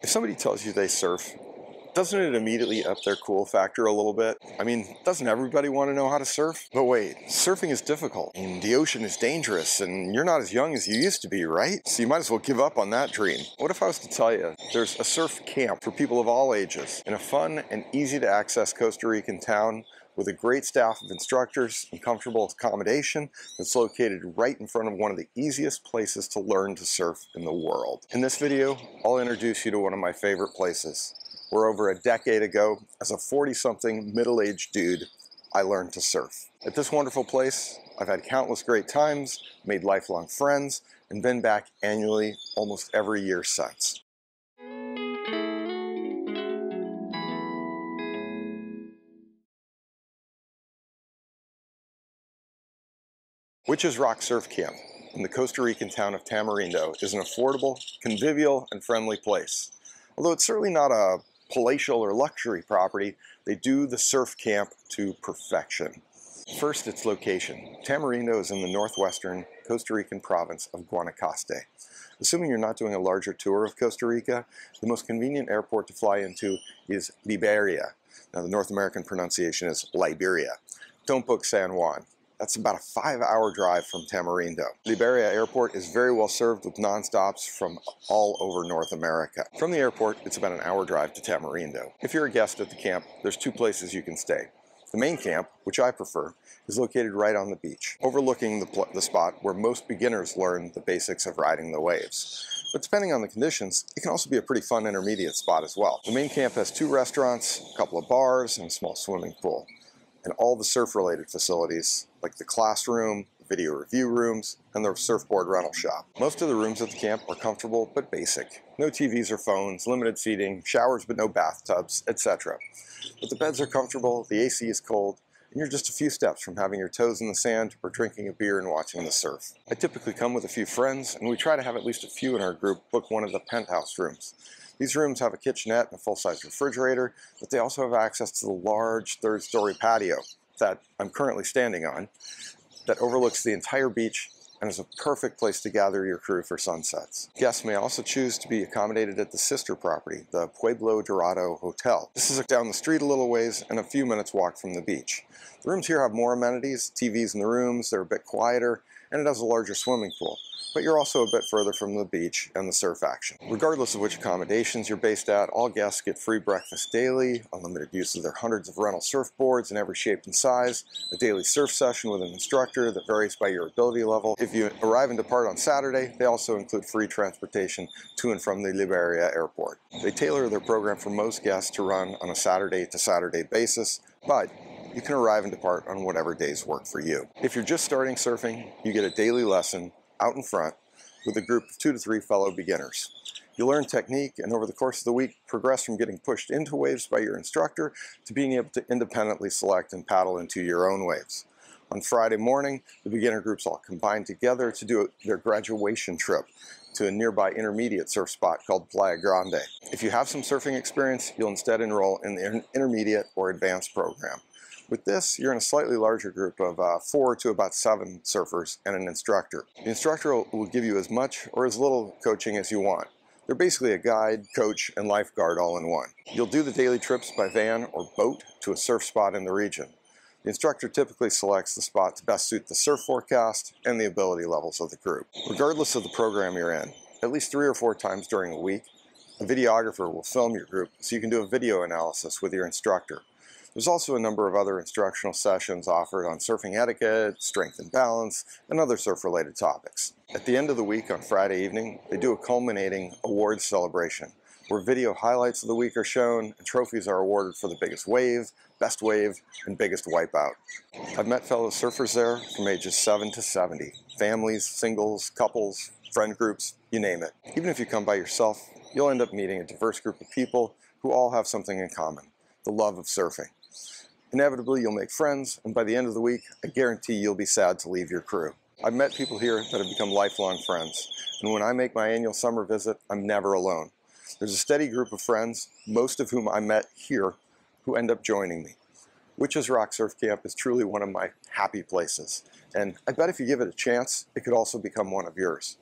If somebody tells you they surf, doesn't it immediately up their cool factor a little bit? I mean, doesn't everybody want to know how to surf? But wait, surfing is difficult, and the ocean is dangerous, and you're not as young as you used to be, right? So you might as well give up on that dream. What if I was to tell you there's a surf camp for people of all ages in a fun and easy to access Costa Rican town with a great staff of instructors and comfortable accommodation that's located right in front of one of the easiest places to learn to surf in the world. In this video, I'll introduce you to one of my favorite places, where over a decade ago, as a 40-something middle-aged dude, I learned to surf. At this wonderful place, I've had countless great times, made lifelong friends, and been back annually almost every year since. Witches Rock Surf Camp in the Costa Rican town of Tamarindo is an affordable, convivial, and friendly place. Although it's certainly not a palatial or luxury property, they do the surf camp to perfection. First, its location. Tamarindo is in the northwestern Costa Rican province of Guanacaste. Assuming you're not doing a larger tour of Costa Rica, the most convenient airport to fly into is Liberia. Now, the North American pronunciation is Liberia. Don't book San Juan. That's about a 5-hour drive from Tamarindo. Liberia Airport is very well served with non-stops from all over North America. From the airport, it's about an hour drive to Tamarindo. If you're a guest at the camp, there's 2 places you can stay. The main camp, which I prefer, is located right on the beach, overlooking the spot where most beginners learn the basics of riding the waves. But depending on the conditions, it can also be a pretty fun intermediate spot as well. The main camp has 2 restaurants, a couple of bars, and a small swimming pool. And all the surf-related facilities, like the classroom, video review rooms, and the surfboard rental shop. Most of the rooms at the camp are comfortable but basic. No TVs or phones, limited seating, showers but no bathtubs, etc. But the beds are comfortable, the AC is cold, and you're just a few steps from having your toes in the sand or drinking a beer and watching the surf. I typically come with a few friends, and we try to have at least a few in our group book one of the penthouse rooms. These rooms have a kitchenette and a full-size refrigerator, but they also have access to the large 3rd-story patio that I'm currently standing on that overlooks the entire beach and is a perfect place to gather your crew for sunsets. Guests may also choose to be accommodated at the sister property, the Pueblo Dorado Hotel. This is down the street a little ways and a few minutes walk from the beach. The rooms here have more amenities, TVs in the rooms, they're a bit quieter, and it has a larger swimming pool. But you're also a bit further from the beach and the surf action. Regardless of which accommodations you're based at, all guests get free breakfast daily, unlimited use of their hundreds of rental surfboards in every shape and size, a daily surf session with an instructor that varies by your ability level. If you arrive and depart on Saturday, they also include free transportation to and from the Liberia airport. They tailor their program for most guests to run on a Saturday to Saturday basis, but you can arrive and depart on whatever days work for you. If you're just starting surfing, you get a daily lesson out in front with a group of 2 to 3 fellow beginners. You learn technique and over the course of the week progress from getting pushed into waves by your instructor to being able to independently select and paddle into your own waves. On Friday morning, the beginner groups all combine together to do their graduation trip to a nearby intermediate surf spot called Playa Grande. If you have some surfing experience, you'll instead enroll in the intermediate or advanced program. With this, you're in a slightly larger group of 4 to about 7 surfers and an instructor. The instructor will give you as much or as little coaching as you want. They're basically a guide, coach, and lifeguard all in one. You'll do the daily trips by van or boat to a surf spot in the region. The instructor typically selects the spot to best suit the surf forecast and the ability levels of the group. Regardless of the program you're in, at least 3 or 4 times during a week, a videographer will film your group so you can do a video analysis with your instructor. There's also a number of other instructional sessions offered on surfing etiquette, strength and balance, and other surf-related topics. At the end of the week on Friday evening, they do a culminating awards celebration, where video highlights of the week are shown and trophies are awarded for the biggest wave, best wave, and biggest wipeout. I've met fellow surfers there from ages 7 to 70, families, singles, couples, friend groups, you name it. Even if you come by yourself, you'll end up meeting a diverse group of people who all have something in common, the love of surfing. Inevitably, you'll make friends, and by the end of the week, I guarantee you'll be sad to leave your crew. I've met people here that have become lifelong friends, and when I make my annual summer visit, I'm never alone. There's a steady group of friends, most of whom I met here, who end up joining me. Witches Rock Surf Camp is truly one of my happy places, and I bet if you give it a chance, it could also become one of yours.